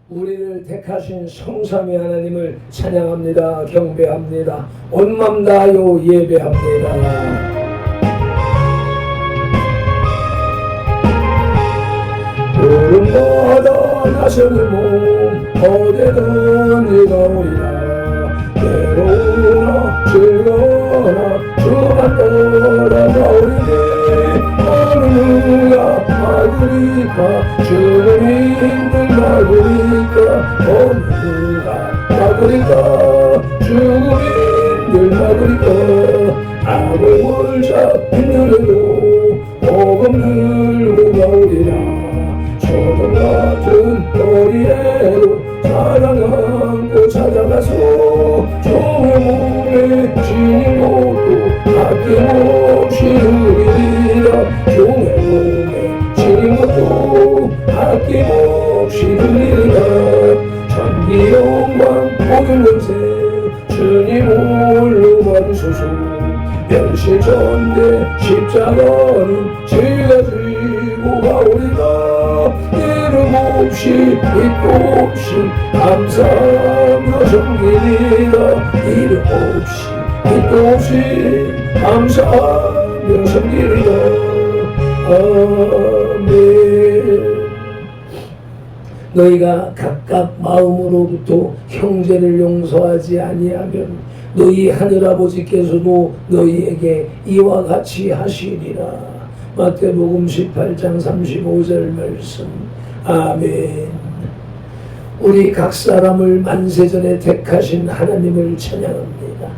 우리를 택하신 성삼위 하나님을 찬양합니다. 경배합니다. 온 맘 다하여 예배합니다. 구름보다 나서는 몸 어디든 네가 오리라. 외로우나 즐거워나 주만 돌아오리네. 어느 누가 막으리까 주는 힘들 막으리까 어느 누가 막으리까 주는 힘들 막으리까 악을 몰자 힘들어도 복음 들고 가오리라. 소금 같은 거리에도 사랑 안고 찾아가서 종의 몸에 지닌 것도 아낌없이 누리리라. 종의 몸에 지닌 것도 아낌없이 누리리라. 전기 영광 모든 권세 주님 홀로 받으소서. 멸실전대 십자가는 제가 지고 가오리라. 이름 없이 믿고 없이 감사하며 섬기리라. 이름 없이 믿고 없이 감사하며 섬기리라. 아멘. 너희가 각각 마음으로부터 형제를 용서하지 아니하면 너희 하늘아버지께서도 너희에게 이와 같이 하시리라. 마태복음 18장 35절 말씀. 아멘. 우리 각 사람을 만세전에 택하신 하나님을 찬양합니다.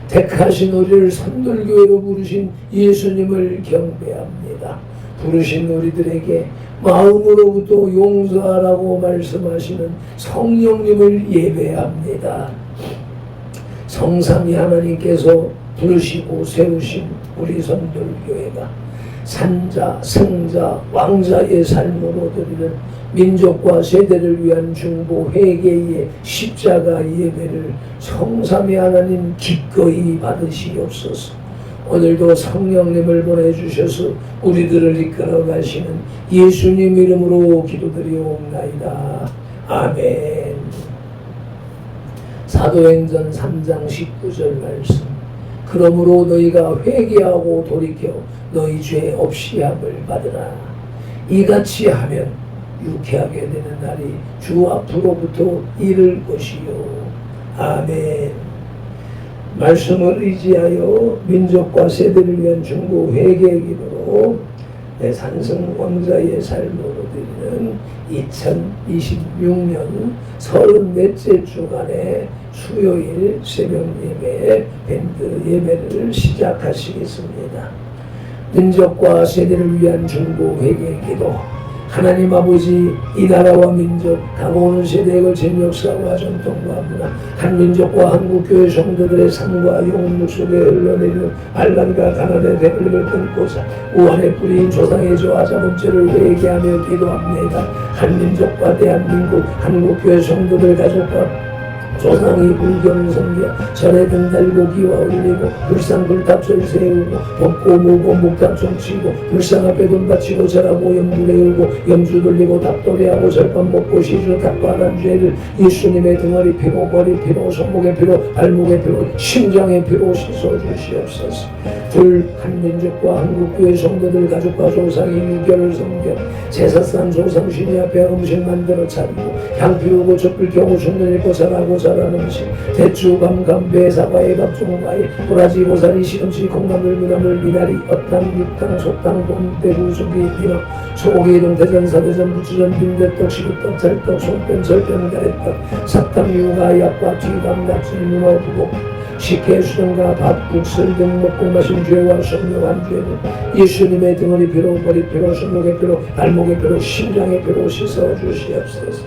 택하신 우리를 선돌교회로 부르신 예수님을 경배합니다. 부르신 우리들에게 마음으로부터 용서하라고 말씀하시는 성령님을 예배합니다. 성삼위 하나님께서 부르시고 세우신 우리 선돌교회가 산자, 승자, 왕자의 삶으로 드리는 민족과 세대를 위한 중보 회개의 십자가 예배를 성삼위 하나님 기꺼이 받으시옵소서. 오늘도 성령님을 보내주셔서 우리들을 이끌어 가시는 예수님 이름으로 기도드리옵나이다. 아멘. 사도행전 3장 19절 말씀. 그러므로 너희가 회개하고 돌이켜 너희 죄 없이 함을 받으라. 이같이 하면 유쾌하게 되는 날이 주 앞으로부터 이를 것이요. 아멘. 말씀을 의지하여 민족과 세대를 위한 중보 회개의 기도로 내 산성 왕자의 삶으로 드리는 2026년 34째 주간의 수요일 새벽 예배 밴드 예배를 시작하시겠습니다. 민족과 세대를 위한 중보 회개의 기도. 하나님 아버지, 이 나라와 민족, 다가오는 세대에 걸친 역사와 전통과 문화, 한민족과 한국교회 성도들의 삶과 영혼 속에 흘러내리는 반란과 가난의 대물림을 끊고자 우한의 뿌리인 조상의 저와 자본죄를 회개하며 기도합니다. 한민족과 대한민국, 한국교회 성도들 가족과 조상이 불경 섬겨 절에 등 달고 기와 올리고 불상 불탑절 세우고 먹고 무고 목탑종 치고 불상 앞에 돈 바치고 절하고 염두 내울고 염주 돌리고 답도래하고 절반 먹고 시주 닭과한 죄를 예수님의 등허리 피로 머리 피로 손목의 피로 발목의 피로 심장의 피로 씻어주시옵소서. 둘 한민족과 한국교회 성도들 가족과 조상이 유교를 섬겨 제사상 조상신이 앞에 음식 만들어 차리고 향 피우고 촛불 켜고 춤을 입고 잘하고 잘하는 음식 대추 감감 배사과에 밥종과에 도라지 고사리 시금치 콩나물 미나물 미나리 엇탕 육탕 속탕 봄대구 소기 비너 소고기 동태전 사대전 부추전 빈대떡 시루떡 찰떡 송편 절편 가래떡 사탕 유가 약과 튀감 낙지 문어 부고 식혜 수정과 밥 국술 등 먹고 마신 죄와 성령한 죄는 예수님의 등허리 피로 머리 피로 손목의 피로 발목의 피로 심장의 피로 씻어 주시옵소서.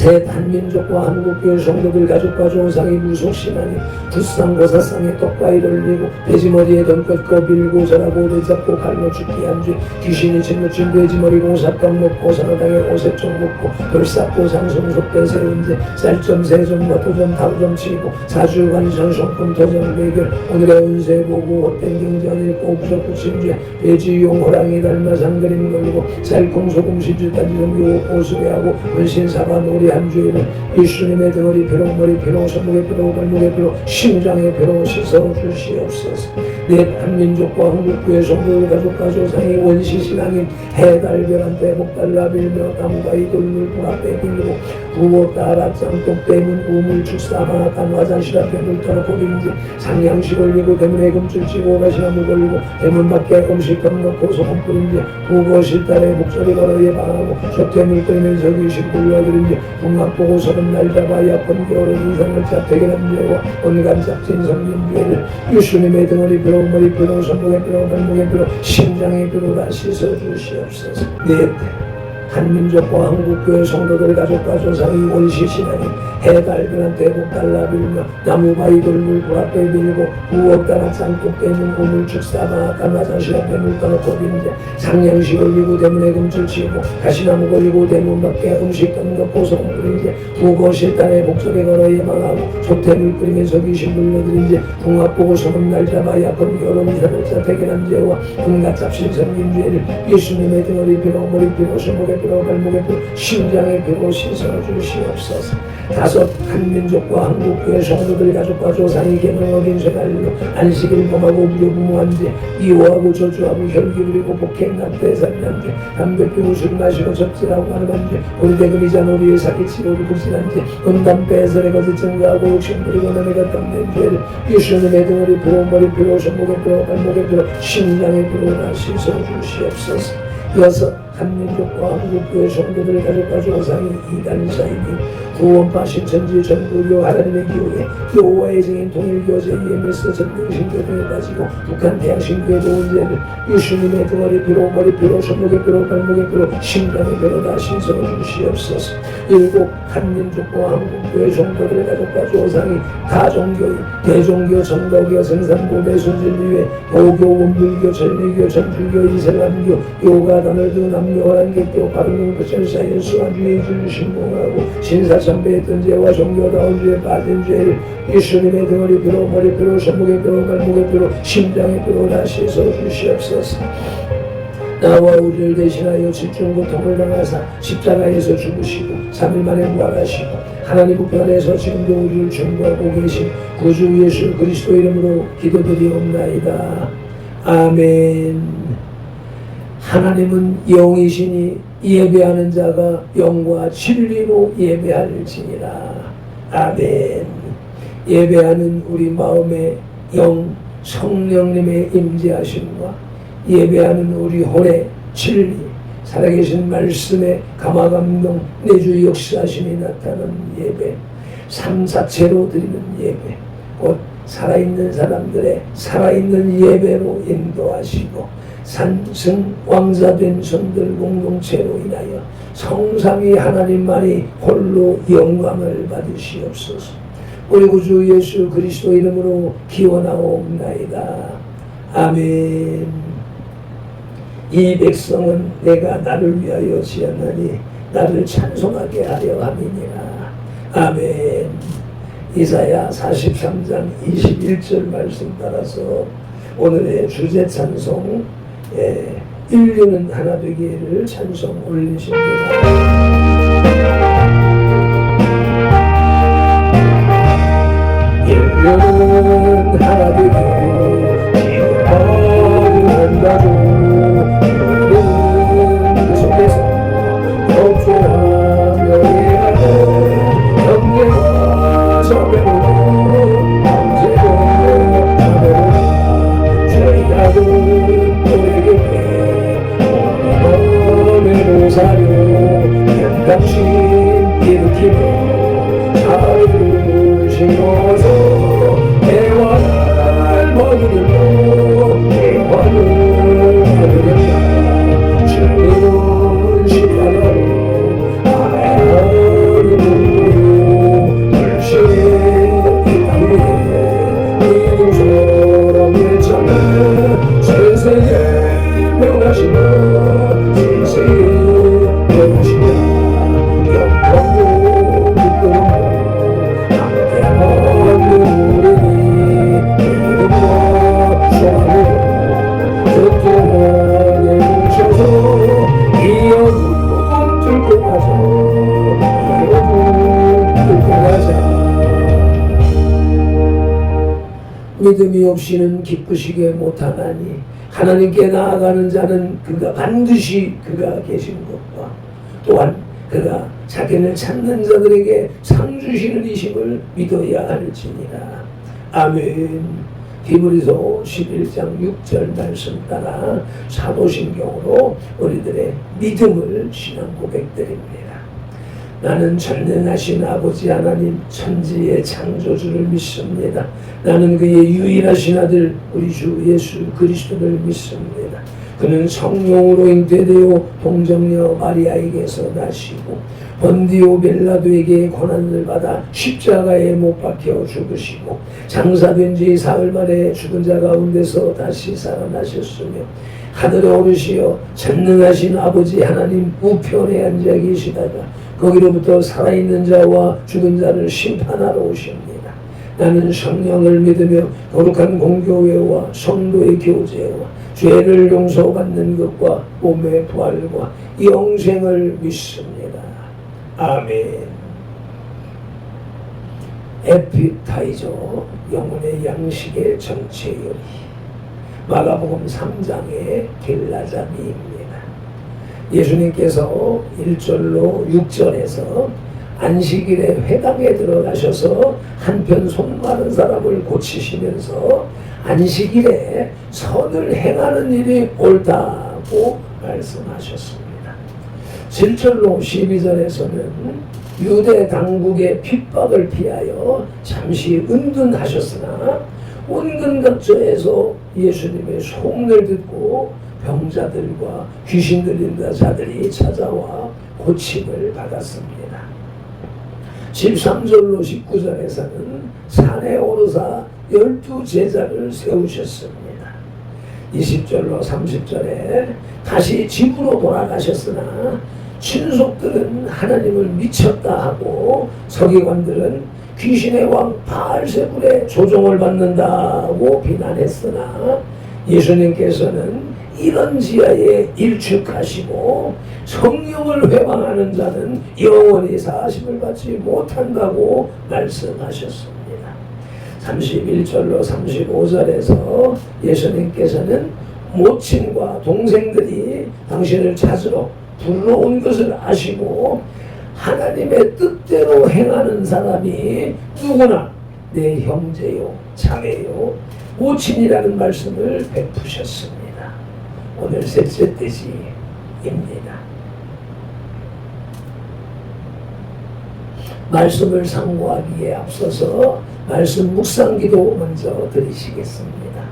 셋, 한민족과 한국교회 성도들 가족과 조상이 무속신하니 부상고 사상에 떡바위를 올리고 돼지머리에 덤껏 거빌고 절하고 오래잡고 갈로 죽기 한죄 귀신이 짓묻힌 돼지머리 공사빵 먹고 사나당에 오색종 먹고 돌쌓고 상승속대 세운죄 쌀점 세점과 도점 다우점 치고 사주관 전성품 도점 대결 오늘의 운세 보고 헛된 경전 읽고 부적 붙임죄 돼지용 호랑이 닮아 상그림 걸고 쌀콩 소금 시주 단정교 오수배하고 원신사바 놀이 한 죄를 예수님의 등허리 피로 머리 피로 손목의 피로 발목의 피로 심장의 피로 씻어 주시옵소서. 넷, 한민족과 한국교회 성도들 가족과 조상이 원시신앙인 해달별한 대복달라 빌며 나무가 이돌물 부합에 빌고 부모 따라 짱똑 대문 우물 축사방앗간 화장실 앞에 물 떠놓고 빙지 상냥시 걸리고 대문에 금줄 치고 가시나무 걸리고 대문 밖에 음식금 넣고 소금 뿌린지 부모 실달에 목소리 걸어 예방하고 솥대물 끓이면서 귀신 불러들인지 풍악 보고 서른 날 잡아야 번개오른 이상을 자택이란 죄와 온갖 잡진 성진 죄를 예수님의 등허리 피로 머리 피로 손목의 피로 발목의 피로 심장의 피로 다 씻어 주시옵소서. 넷, 한민족과 한국교회 성도들 가족과 조상이 원시신앙인 해달변한 대복달라 빌며 나무바위 돌물 부합에 빌고 우업다나 쌍독 대문 우물 축사방앗간 화장실 앞에 물 떠놓고 빈대 상냥시 걸리고 대문에 금줄 치고 가시나무 걸리고 대문 밖에 음식 던놓고 소금 끓인지 부거실단에 목소리 걸어 예방하고 소태물 끓이면서 귀신 불러들인지 궁합 보고 소금 날 잡아야 번개오름 이산을 자택이란 죄와 온갖 잡신 생긴 죄를 예수님의 등허리 피로 머리 피로 손목의 피로 발목의 피로 심장의 피로 씻어 주시옵소서. 다섯, 한민족과 한국교회 성도들 가족과 조상이 계명 어긴 생활로 안식일 범하고 무교부모한 죄 미워하고 저주하고 혈기 부리고 폭행 낙태 살인한 죄 담배 피우고 술 마시고 접질하고 하는 죄 우리대금이자 놀이에 사기치고 부실한 죄 음담 배설에 거짓 증거하고 욕심 부리고 남의 gat담낸 죄를 예수님의 등허리 피로 머리 피로 손목의 피로 발목의 피로 심장의 피로 다 씻어 주시옵소서. 여섯, 한민족과 한국교회 성도들 가족과 조상이 이단사이니 구원파 신천지 전부교 하나님의 교회 여호와의 증인 통일교제 EMS 전능신교 등에 빠지고 북한 대학신교회도 온죄를 예수님의 등허리 피로 머리 피로 손목의 피로 발목의 피로 심장의 피로 다 씻어 주시옵소서. 일곱, 한민족과 한국교회 성도들 가족과 조상이 다종교인 대종교 정도교 생산고 매순진리회 도교 원불교 전리교 전주교 이슬람교 요가 단월교 남녀 허랑객교 바른공부 철사인 수완주의 줄 신봉하고 신사참배했던 죄와 종교다운 죄에 빠진 죄를 예수님의 등허리 피로 머리 피로 손목의 피로 발목의 피로 심장의 피로 다 씻어 주시옵소서. 나와 우리를 대신하여 집중 고통을 당하사 십자가에서 죽으시고 3일 만에 부활하시고 하나님 우편에서 지금도 우리를 중보하고 계신 구주 예수 그리스도 이름으로 기도드리옵나이다. 아멘. 하나님은 영이시니 예배하는 자가 영과 진리로 예배할지니라. 아멘. 예배하는 우리 마음의 영 성령님의 임재하심과 예배하는 우리 혼의 진리 살아계신 말씀의 감화감동 내주 역사하심이 나타나는 예배 삶 자체로 드리는 예배 곧 살아있는 사람들의 살아있는 예배로 인도하시고 산승 왕자된 성들 공동체로 인하여 성삼위 하나님만이 홀로 영광을 받으시옵소서. 우리 구주 예수 그리스도 이름으로 기원하옵나이다. 아멘. 이 백성은 내가 나를 위하여 지었나니 나를 찬송하게 하려 함이니라. 아멘. 이사야 43장 21절 말씀 따라서 오늘의 주제 찬송 인류는 하나 되기를 찬송 올리십니다. 인류는 하나 되기를 기원한다고 당신 일으키며 자를 심어서 대화를 먹으려고 대화를 하려다 주님은 시간으로 하나님을 믿음이 없이는 기쁘시게 못하나니 하나님께 나아가는 자는 그가 반드시 그가 계신 것과 또한 그가 자기를 찾는 자들에게 상 주시는 이심을 믿어야 할지니라. 아멘. 히브리서 11장 6절 말씀 따라 사도신경으로 우리들의 믿음을 신앙 고백드립니다. 나는 전능하신 아버지 하나님 천지의 창조주를 믿습니다. 나는 그의 유일하신 아들 우리 주 예수 그리스도를 믿습니다. 그는 성령으로 잉태되어 동정녀 마리아에게서 나시고 본디오 빌라도에게 고난을 받아 십자가에 못 박혀 죽으시고 장사된 지 사흘 만에 죽은 자 가운데서 다시 살아나셨으며 하늘에 오르시어 전능하신 아버지 하나님 우편에 앉아 계시다가 거기로부터 살아있는 자와 죽은 자를 심판하러 오십니다. 나는 성령을 믿으며 거룩한 공교회와 성도의 교제와 죄를 용서받는 것과 몸의 부활과 영생을 믿습니다. 아멘. 에피타이저 영혼의 양식의 정체 요리 마가복음 3장의 길라자미입니다. 예수님께서 1절로 6절에서 안식일에 회당에 들어가셔서 한편 손 마른 사람을 고치시면서 안식일에 선을 행하는 일이 옳다고 말씀하셨습니다. 7절로 12절에서는 유대 당국의 핍박을 피하여 잠시 은둔하셨으나 온근각저에서 예수님의 소문을 듣고 병자들과 귀신 들린 자들이 찾아와 고침을 받았습니다. 13절로 19절에서는 산에 오르사 12제자를 세우셨습니다. 20절로 30절에 다시 집으로 돌아가셨으나 친속들은 하나님을 미쳤다 하고 서기관들은 귀신의 왕 바알세불의 조종을 받는다고 비난했으나 예수님께서는 이런 지하에 일축하시고 성령을 회방하는 자는 영원히 사심을 받지 못한다고 말씀하셨습니다. 31절로 35절에서 예수님께서는 모친과 동생들이 당신을 찾으러 불러온 것을 아시고 하나님의 뜻대로 행하는 사람이 누구나 내 형제요 자매요 모친이라는 말씀을 베푸셨습니다. 오늘 셋째 뜻이입니다. 말씀을 상고하기에 앞서서 말씀 묵상기도 먼저 드리시겠습니다.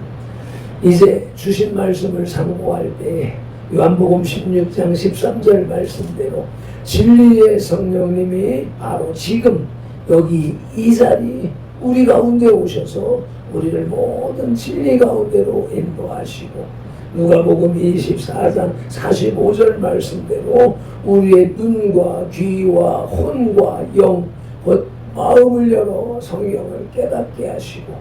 이제 주신 말씀을 상고할 때 요한복음 16장 13절 말씀대로 진리의 성령님이 바로 지금 여기 이 자리 우리 가운데 오셔서 우리를 모든 진리 가운데로 인도하시고 누가복음 24장 45절 말씀대로 우리의 눈과 귀와 혼과 영 곧 마음을 열어 성경을 깨닫게 하시고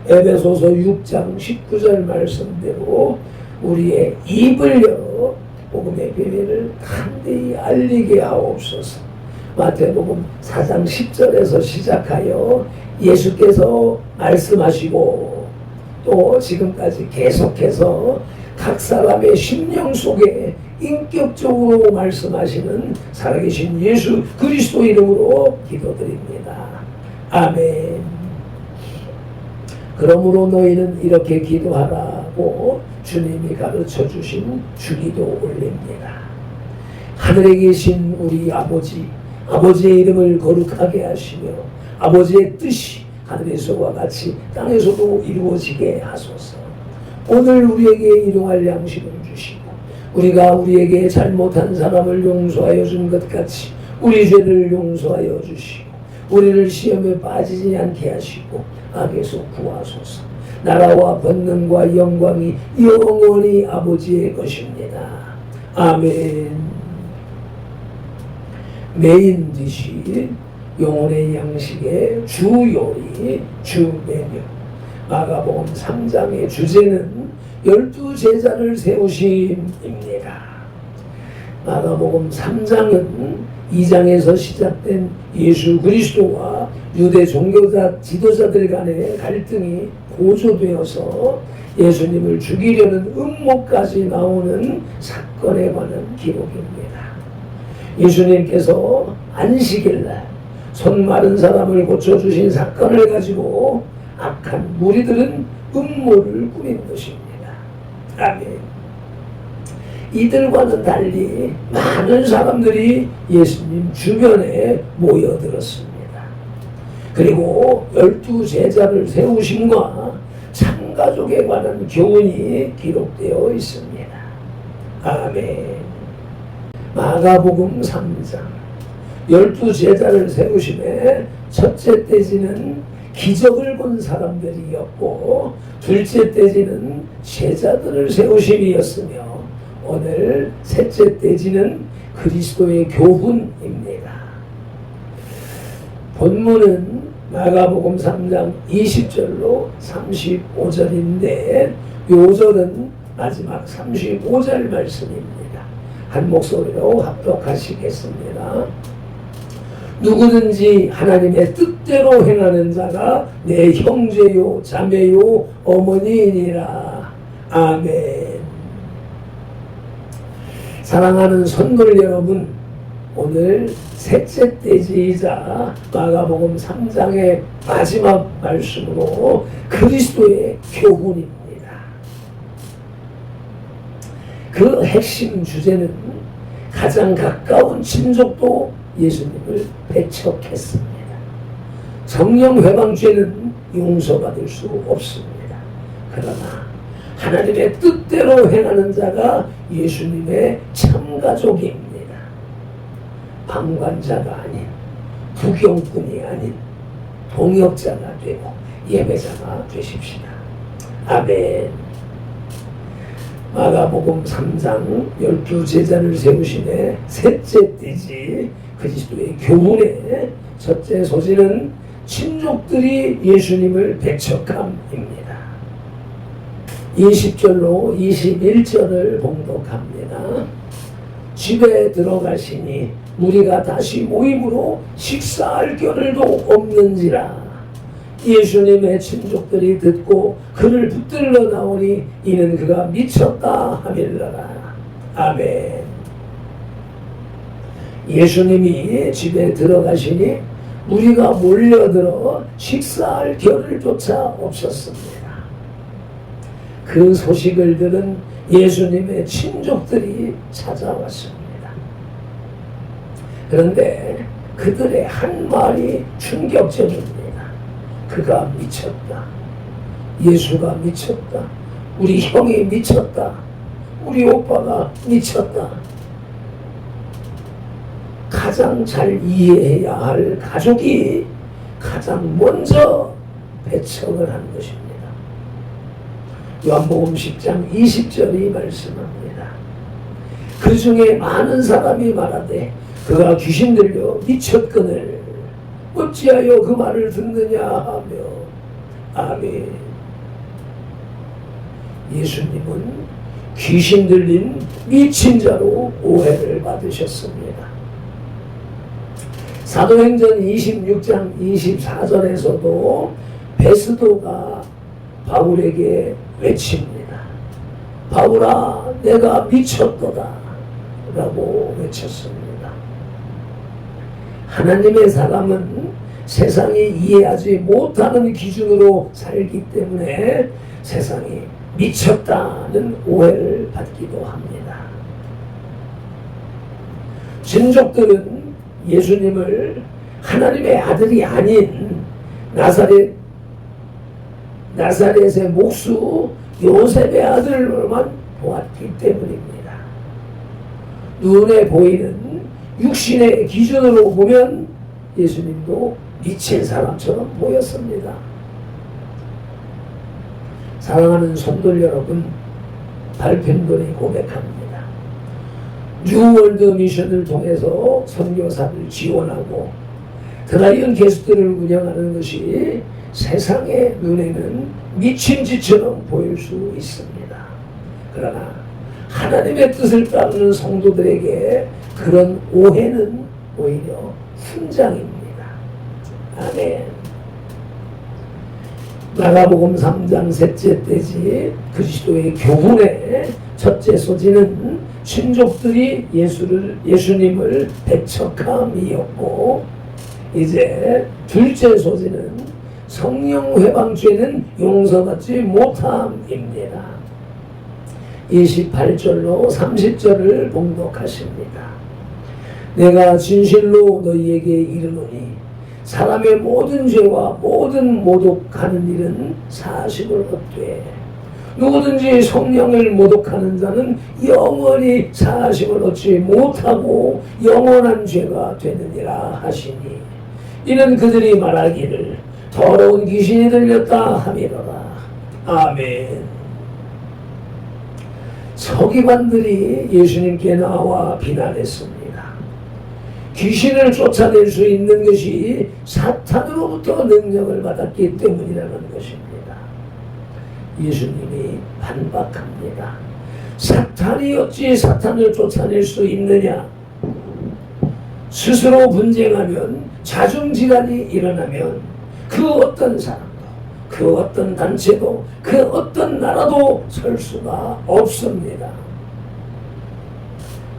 에베소서 6장 19절 말씀대로 우리의 입을 열어 복음의 비밀을 간대히 알리게 하옵소서. 마태복음 4장 10절에서 시작하여 예수께서 말씀하시고 또 지금까지 계속해서 각 사람의 심령 속에 인격적으로 말씀하시는 살아계신 예수 그리스도 이름으로 기도드립니다. 아멘. 그러므로 너희는 이렇게 기도하라고 주님이 가르쳐 주신 주기도 올립니다. 하늘에 계신 우리 아버지, 아버지의 이름을 거룩하게 하시며 아버지의 뜻이 하늘에서와 같이 땅에서도 이루어지게 하소서. 오늘 우리에게 일용할 양식을 주시고 우리가 우리에게 잘못한 사람을 용서하여 준 것 같이 우리 죄를 용서하여 주시고 우리를 시험에 빠지지 않게 하시고 악에서 구하소서. 나라와 권능과 영광이 영원히 아버지의 것입니다. 아멘. 메인 디시 영혼의 양식의 주 요리, 주 메뉴. 마가복음 3장의 주제는 12제자를 세우심입니다. 마가복음 3장은 2장에서 시작된 예수 그리스도와 유대 종교자 지도자들 간의 갈등이 고조되어서 예수님을 죽이려는 음모까지 나오는 사건에 관한 기록입니다. 예수님께서 안식일날 손 마른 사람을 고쳐주신 사건을 가지고 악한 무리들은 음모를 꾸민 것입니다. 아멘. 이들과는 달리 많은 사람들이 예수님 주변에 모여들었습니다. 그리고 12 제자를 세우심과 참가족에 관한 교훈이 기록되어 있습니다. 아멘. 마가복음 3장 12 제자를 세우심에 첫째 떼지는 기적을 본 사람들이었고 둘째 떼지는 제자들을 세우심이었으며 오늘 셋째 떼지는 그리스도의 교훈입니다. 본문은 마가복음 3장 20절로 35절인데 요절은 마지막 35절 말씀입니다. 한 목소리로 합독하시겠습니다. 누구든지 하나님의 뜻대로 행하는 자가 내 형제요 자매요 어머니이니라. 아멘. 사랑하는 성도 여러분, 오늘 셋째 떼지이자 마가복음 3장의 마지막 말씀으로 그리스도의 교훈입니다. 그 핵심 주제는 가장 가까운 친족도 예수님을 배척했습니다. 성령 회방죄는 용서받을 수 없습니다. 그러나 하나님의 뜻대로 행하는 자가 예수님의 참가족입니다. 방관자가 아닌, 구경꾼이 아닌 동역자가 되고 예배자가 되십시다. 아멘. 마가복음 3장 12 제자를 세우심에 셋째 떼지 그리스도의 교훈의 첫째 소지는 친족들이 예수님을 배척함입니다. 20절로 21절을 봉독합니다. 집에 들어가시니 무리가 다시 모임으로 식사할 겨를도 없는지라. 예수님의 친족들이 듣고 그를 붙들러 나오니 이는 그가 미쳤다 하밀러라. 아멘. 예수님이 집에 들어가시니 무리가 몰려들어 식사할 겨를조차 없었습니다. 그 소식을 들은 예수님의 친족들이 찾아왔습니다. 그런데 그들의 한 말이 충격적입니다. 그가 미쳤다. 예수가 미쳤다. 우리 형이 미쳤다. 우리 오빠가 미쳤다. 가장 잘 이해해야 할 가족이 가장 먼저 배척을 한 것입니다. 요한복음 10장 20절이 말씀합니다. 그 중에 많은 사람이 말하되 그가 귀신 들려 미쳤거늘 어찌하여 그 말을 듣느냐 하며. 아멘. 예수님은 귀신 들린 미친 자로 오해를 받으셨습니다. 사도행전 26장 24절에서도 베스도가 바울에게 외칩니다. 바울아, 내가 미쳤도다 라고 외쳤습니다. 하나님의 사람은 세상이 이해하지 못하는 기준으로 살기 때문에 세상이 미쳤다는 오해를 받기도 합니다. 친족들은 예수님을 하나님의 아들이 아닌 나사렛의 목수 요셉의 아들로만 보았기 때문입니다. 눈에 보이는 육신의 기준으로 보면 예수님도 미친 사람처럼 보였습니다. 사랑하는 성도 여러분, 발편들이 고백합니다. 뉴월드 미션을 통해서 선교사를 지원하고 드라이언 게스트를 운영하는 것이 세상의 눈에는 미친 짓처럼 보일 수 있습니다. 그러나 하나님의 뜻을 따르는 성도들에게 그런 오해는 오히려 훈장입니다. 아멘. 마가복음 3장 셋째 떼지 그리스도의 교훈의 첫째 소지는 신족들이 예수님을 배척함이었고, 이제 둘째 소지는 성령 회방죄는 용서받지 못함입니다. 28절로 30절을 봉독하십니다. 내가 진실로 너희에게 이르노니 사람의 모든 죄와 모든 모독하는 일은 사식을 얻되 누구든지 성령을 모독하는 자는 영원히 사식을 얻지 못하고 영원한 죄가 되느니라 하시니, 이는 그들이 말하기를 더러운 귀신이 들렸다 함이로라. 아멘. 서기관들이 예수님께 나와 비난했습니다. 귀신을 쫓아낼 수 있는 것이 사탄으로부터 능력을 받았기 때문이라는 것입니다. 예수님이 반박합니다. 사탄이 어찌 사탄을 쫓아낼 수 있느냐? 스스로 분쟁하면, 자중질환이 일어나면 그 어떤 사람도, 그 어떤 단체도, 그 어떤 나라도 설 수가 없습니다.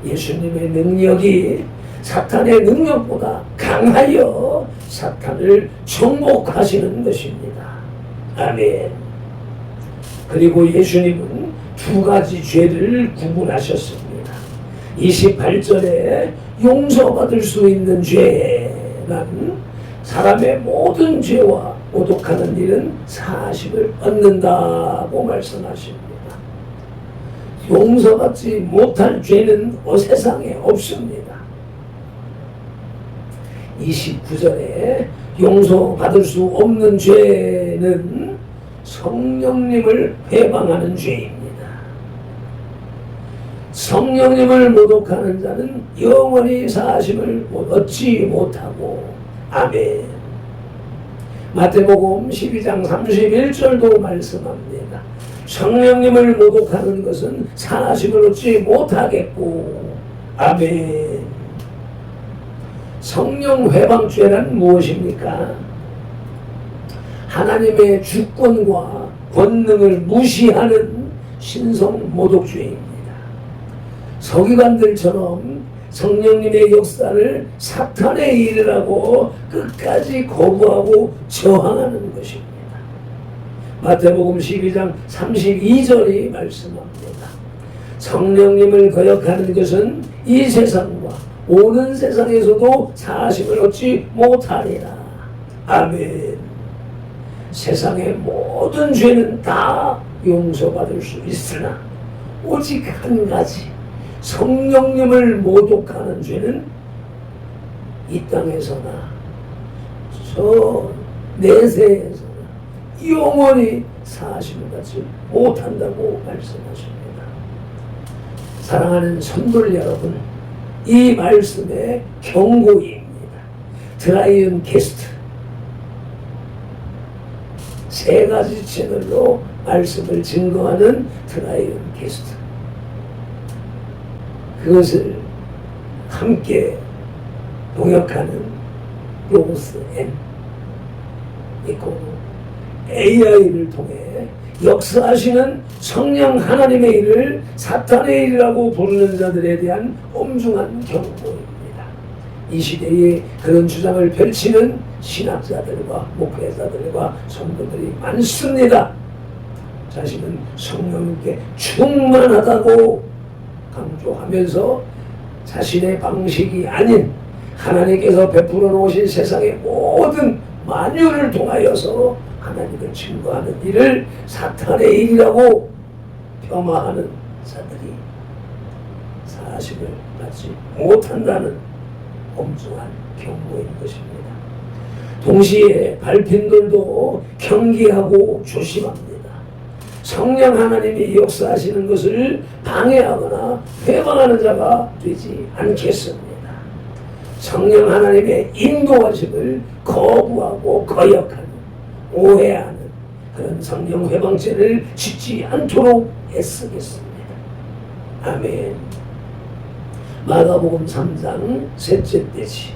예수님의 능력이 사탄의 능력보다 강하여 사탄을 정복하시는 것입니다. 아멘. 그리고 예수님은 두 가지 죄를 구분하셨습니다. 28절에 용서받을 수 있는 죄란 사람의 모든 죄와 모독하는 일은 사식을 얻는다고 말씀하십니다. 용서받지 못할 죄는 세상에 없습니다. 29절에 용서받을 수 없는 죄는 성령님을 회방하는 죄입니다. 성령님을 모독하는 자는 영원히 사심을 얻지 못하고, 아멘. 마태복음 12장 31절도 말씀합니다. 성령님을 모독하는 것은 사심을 얻지 못하겠고, 아멘. 성령 회방죄란 무엇입니까? 하나님의 주권과 권능을 무시하는 신성 모독죄입니다. 서기관들처럼 성령님의 역사를 사탄의 일이라고 끝까지 거부하고 저항하는 것입니다. 마태복음 12장 32절이 말씀합니다. 성령님을 거역하는 것은 이 세상과 오는 세상에서도 사심을 얻지 못하리라. 아멘. 세상의 모든 죄는 다 용서받을 수 있으나 오직 한 가지, 성령님을 모독하는 죄는 이 땅에서나 저 내세에서나 영원히 사심을 받지 못한다고 말씀하십니다. 사랑하는 성도 여러분, 이 말씀의 경고입니다. 드라이언 캐스트 세 가지 채널로 말씀을 증거하는 드라이언 캐스트, 그것을 함께 동역하는 로고스 M 있고 AI를 통해 역사하시는 성령 하나님의 일을 사탄의 일이라고 부르는 자들에 대한 엄중한 경고입니다. 이 시대에 그런 주장을 펼치는 신학자들과 목회자들과 성도들이 많습니다. 자신은 성령님께 충만하다고 강조하면서 자신의 방식이 아닌 하나님께서 베풀어 놓으신 세상의 모든 만유를 통하여서 하나님을 증거하는 일을 사탄의 일이라고 폄하하는 자들이 사심을 받지 못한다는 엄중한 경고인 것입니다. 동시에 발핀들도 경계하고 조심합니다. 성령 하나님이 역사하시는 것을 방해하거나 회방하는 자가 되지 않겠습니다. 성령 하나님의 인도하심을 거부하고 거역하는, 오해하는 그런 성령 회방죄를 짓지 않도록 애쓰겠습니다. 아멘. 마가복음 3장 셋째 떼지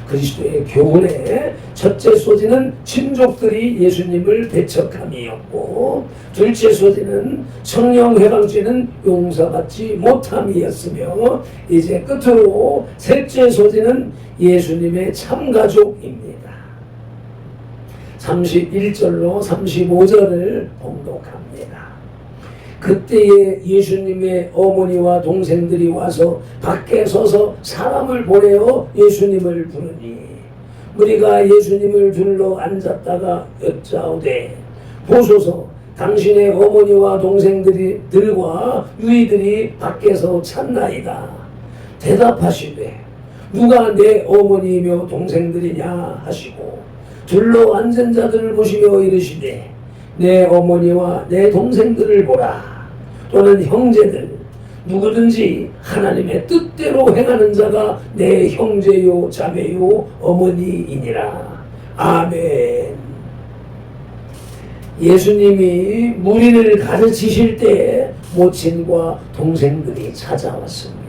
그리스도의 교훈의 첫째 소지는 친족들이 예수님을 배척함이었고, 둘째 소지는 성령 회방죄는 용서받지 못함이었으며, 이제 끝으로 셋째 소지는 예수님의 참가족입니다. 31절로 35절을 봉독합니다. 그때에 예수님의 어머니와 동생들이 와서 밖에 서서 사람을 보내어 예수님을 부르니, 무리가 예수님을 둘러 앉았다가 여짜오되, 보소서 당신의 어머니와 동생들과 유이들이 밖에서 찾나이다. 대답하시되 누가 내 어머니이며 동생들이냐 하시고, 둘러 앉은 자들을 보시며 이르시되 내 어머니와 내 동생들을 보라. 또는 형제들, 누구든지 하나님의 뜻대로 행하는 자가 내 형제요 자매요 어머니이니라. 아멘. 예수님이 무리를 가르치실 때 모친과 동생들이 찾아왔습니다.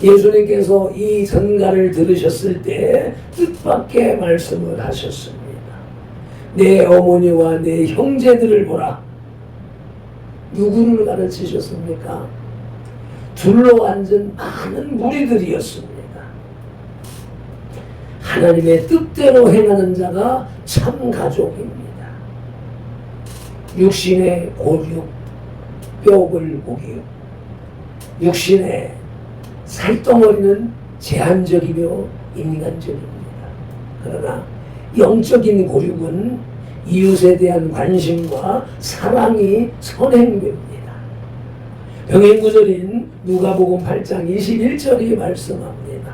예수님께서 이 전가를 들으셨을 때 뜻밖의 말씀을 하셨습니다. 내 어머니와 내 형제들을 보라. 누구를 가르치셨습니까? 둘러앉은 많은 무리들이었습니다. 하나님의 뜻대로 행하는 자가 참 가족입니다. 육신의 고육, 뼈를 고기요. 육신의 살덩어리는 제한적이며 인간적입니다. 그러나 영적인 고육은 이웃에 대한 관심과 사랑이 선행됩니다. 병행구절인 누가복음 8장 21절이 말씀합니다.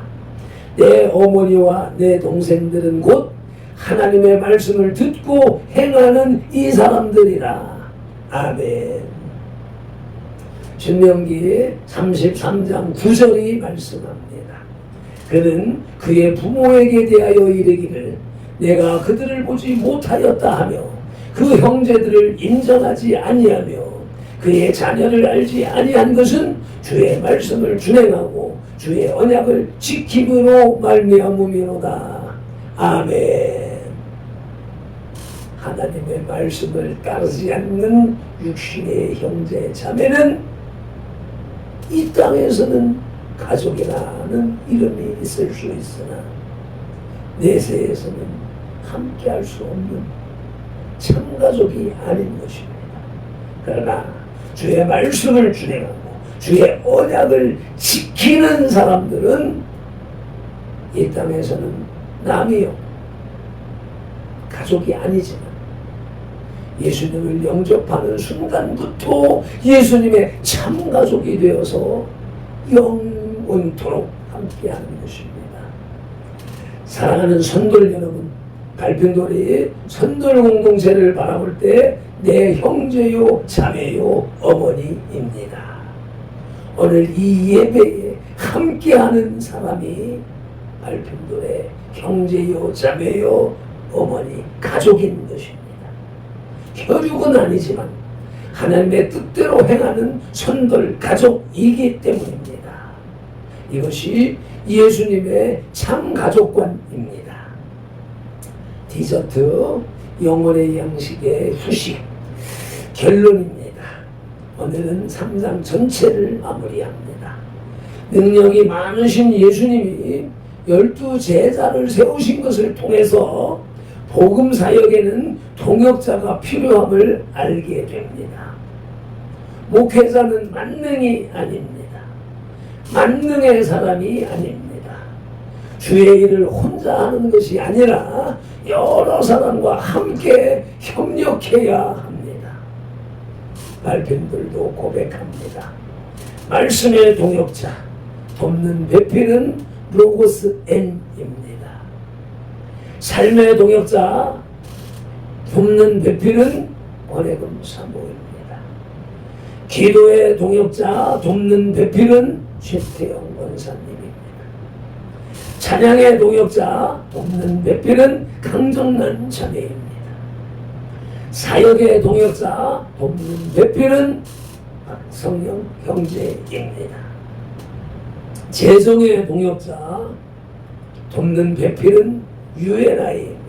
내 어머니와 내 동생들은 곧 하나님의 말씀을 듣고 행하는 이 사람들이라. 아멘. 신명기 33장 9절이 말씀합니다. 그는 그의 부모에게 대하여 이르기를 내가 그들을 보지 못하였다 하며 그 형제들을 인정하지 아니하며 그의 자녀를 알지 아니한 것은 주의 말씀을 준행하고 주의 언약을 지킴으로 말미암음이로다. 아멘. 하나님의 말씀을 따르지 않는 육신의 형제 자매는 이 땅에서는 가족이라는 이름이 있을 수 있으나 내세에서는 함께할 수 없는 참가족이 아닌 것입니다. 그러나 주의 말씀을 준행하고 주의 언약을 지키는 사람들은 이 땅에서는 남이요 가족이 아니지만 예수님을 영접하는 순간부터 예수님의 참가족이 되어서 영원토록 함께하는 것입니다. 사랑하는 선돌 여러분, 갈평돌이 선돌 공동체를 바라볼 때 내 형제요 자매요 어머니입니다. 오늘 이 예배에 함께하는 사람이 갈평돌의 형제요 자매요 어머니 가족인 것입니다. 혈육은 아니지만 하나님의 뜻대로 행하는 선돌 가족이기 때문입니다. 이것이 예수님의 참 가족관입니다. 디저트, 영혼의 양식의 후식, 결론입니다. 오늘은 3장 전체를 마무리합니다. 능력이 많으신 예수님이 12제자를 세우신 것을 통해서 복음 사역에는 동역자가 필요함을 알게 됩니다. 목회자는 만능이 아닙니다. 만능의 사람이 아닙니다. 주의 일을 혼자 하는 것이 아니라 여러 사람과 함께 협력해야 합니다. 발편들도 고백합니다. 말씀의 동역자, 돕는 배필은 로고스 N입니다. 삶의 동역자, 돕는 배필은 권해금 사모입니다. 기도의 동역자, 돕는 배필은 최태영 원사님입니다. 찬양의 동역자, 돕는 배필은 강정란 자매입니다. 사역의 동역자, 돕는 배필은 박성영 형제입니다. 재정의 동역자, 돕는 배필은 UNI입니다.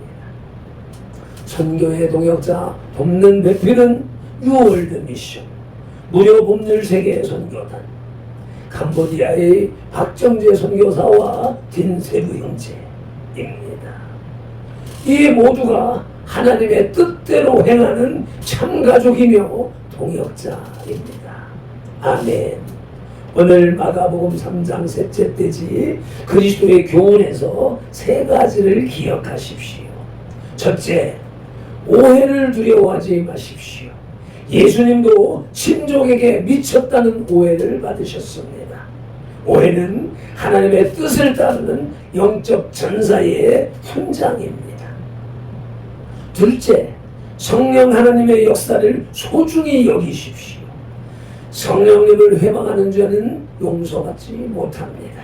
선교의 동역자 돕는 배필은 유월드 미션, 무료 법률 세계 선교단, 캄보디아의 박정재 선교사와 딘세부 형제입니다. 이 모두가 하나님의 뜻대로 행하는 참가족이며 동역자입니다. 아멘. 오늘 마가복음 3장 셋째 떼지 그리스도의 교훈에서 세 가지를 기억하십시오. 첫째, 오해를 두려워하지 마십시오. 예수님도 친족에게 미쳤다는 오해를 받으셨습니다. 오해는 하나님의 뜻을 따르는 영적 전사의 훈장입니다. 둘째, 성령 하나님의 역사를 소중히 여기십시오. 성령님을 회방하는 자는 용서받지 못합니다.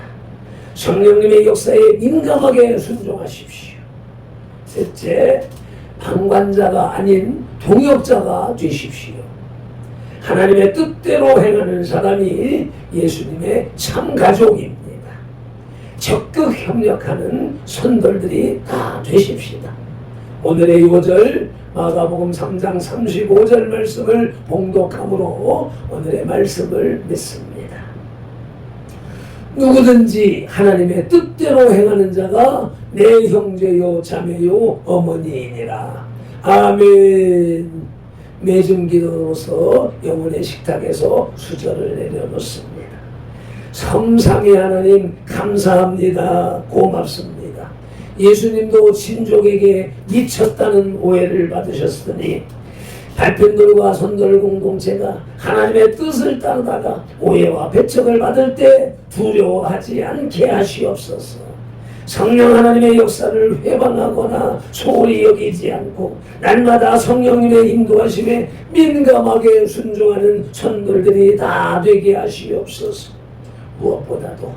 성령님의 역사에 민감하게 순종하십시오. 셋째, 방관자가 아닌 동역자가 되십시오. 하나님의 뜻대로 행하는 사람이 예수님의 참가족입니다. 적극 협력하는 선돌들이 다 되십시다. 오늘의 5절 마가복음 3장 35절 말씀을 봉독함으로 오늘의 말씀을 맺습니다. 누구든지 하나님의 뜻대로 행하는 자가 내 형제요 자매요 어머니이니라. 아멘. 매중기도로서 영혼의 식탁에서 수저를 내려놓습니다. 성삼위 하나님 감사합니다. 고맙습니다. 예수님도 친족에게 미쳤다는 오해를 받으셨으니 발편들과 선돌 공동체가 하나님의 뜻을 따르다가 오해와 배척을 받을 때 두려워하지 않게 하시옵소서. 성령 하나님의 역사를 회방하거나 소홀히 여기지 않고 날마다 성령님의 인도하심에 민감하게 순종하는 선돌들이 다 되게 하시옵소서. 무엇보다도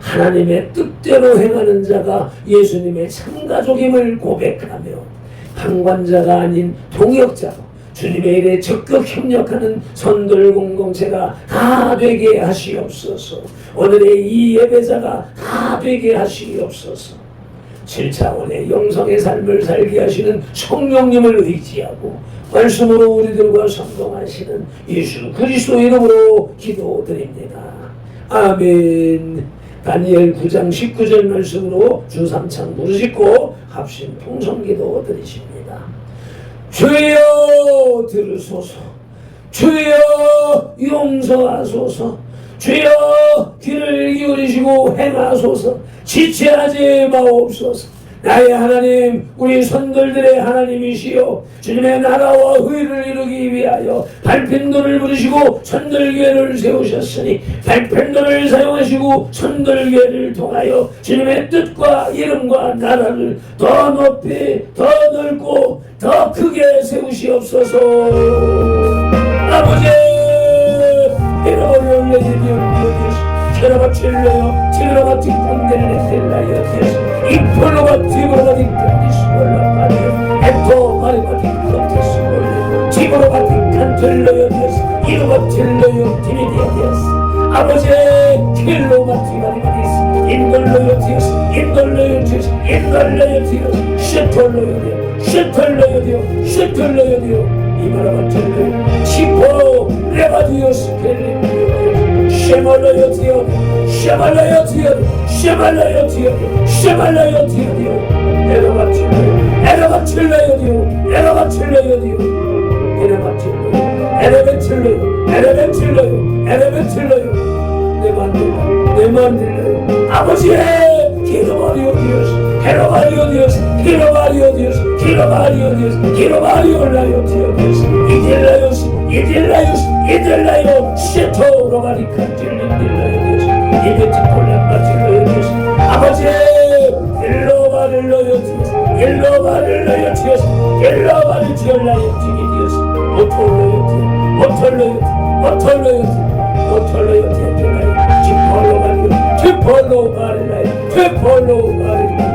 하나님의 뜻대로 행하는 자가 예수님의 참가족임을 고백하며 방관자가 아닌 동역자로 주님의 일에 적극 협력하는 선돌 공동체가 다 되게 하시옵소서. 오늘의 이 예배자가 다 되게 하시옵소서. 7차원의 영성의 삶을 살게 하시는 성령님을 의지하고 말씀으로 우리들과 성동하시는 예수 그리스도 이름으로 기도드립니다. 아멘. 다니엘 9장 19절 말씀으로 주 3창 부르짖고 합심 통성기도 드리십니다. 주여 들으소서. 주여 용서하소서. 주여 귀를 기울이시고 행하소서. 지체하지 마옵소서. 나의 하나님, 우리 선들들의 하나님이시여, 주님의 나라와 의를 이루기 위하여 발편도를 부르시고 선들교회를 세우셨으니 발편도를 사용하시고 선들교회를 통하여 주님의 뜻과 이름과 나라를 더 높이, 더 넓고 더 크게 세우시옵소서. 아버지, 이러려 예디옵니오디오스 테라바 첼레요 테라바 틱콘델레 텔라이오 디오스 이폴로가 디브로가 틱칸디스몰라 파디오 에토 마리바 틱칸티스몰레 디브로가 틱칸텔레요 디오스 이로가 텔레요 디미디아 디오스 아버지 킬로가 디바디바디스 인돌레요 디오스 인돌레요 디오스 인돌레요 디오스 쉐톨레요 디오 쉐톨레요 디오 쉐톨레요 디오 이바라바 텔레요 치포 레바디오스 켈레요 쉐말라요 디오 쉐말라요 디오 쉐말라요 디오 쉐말라요 디오 에라바 칠레요 에라바 칠레요 디오 에라바 칠레요 디오 에라바 칠레요 에라바 칠레요 에라바 칠레요 에라바 칠레요 내만 들려요 아버지의 기도마리오 디오스 헤로마리오 디오스 히로마리오 디오스 히로마리오 디오스 히로마리오 라요 디오스 이딜라요스 이딜라요스 이딜라요 쉐토로마리칸 딜라요 디오스 이베티콜란마 딜라요 디오스 아버지 일로마를 러요 디오스 일로마를 러요 디오스 일로마를 디올라요 디오스 오톨러요 디오스 오톨러요 오톨러요 오톨러요 디올라요 지폴로 마리오 지폴로 마리라요 지폴로 마리라요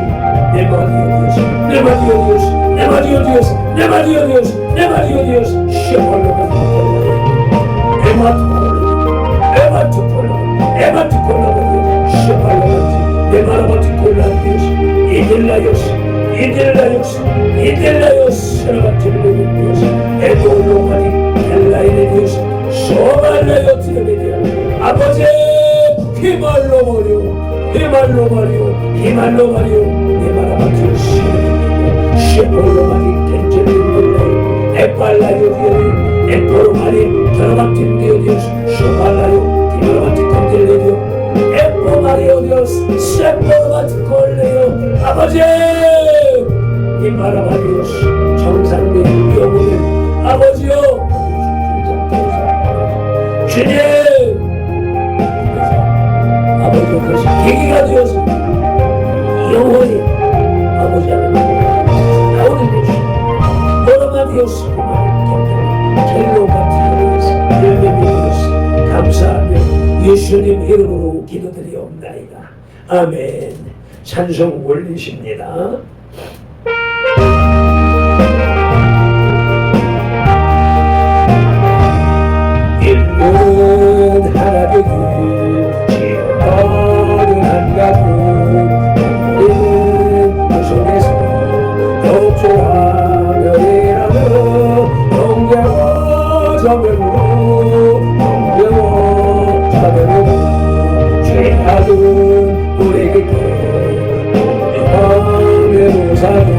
내 마리오 디오스 내 마리오 디오스 내 마리오 디오스 내 마리오 디오스 내 마리오 디오스 쉐폴로 마리오 에마투콜로 에마투콜로 에마투콜로 쉐폴로 메마라바티콜라디오스 이딜라요스 이딜라요스 이딜라요스 라바틸로디오스 에도로마니 엘라이레디오스 소말라요 티레베디아 아버지 히말로 버려 히말로 버려 히말로 버려 메마라바티오스 셰폴로마니 켄체르디오스 에팔라요 디오리 에포로마니 드라바틴디오디오스 소말라요 디마라바티 콘딜레디오 에포마리오 디오스 셰폴로마티 콜레요 아버지 이마라바디오스 정상된 영혼의 아버지요 주님 아버지 그것이 계기가 되어서 영원히 아버지 하나님 나오는 것이 오르마디오스 켈로마티오스 열매미오스 감사하며 예수님 이름으로 기도드리옵나이다. 아멘. 찬송 올리십니다. 일은 하나 되기 지어는 한 가족 우리는 그 속에서 협조하며 일하며 영광과 자멸로 영광과 자멸로 죄악은 우리에게 영광의 모사로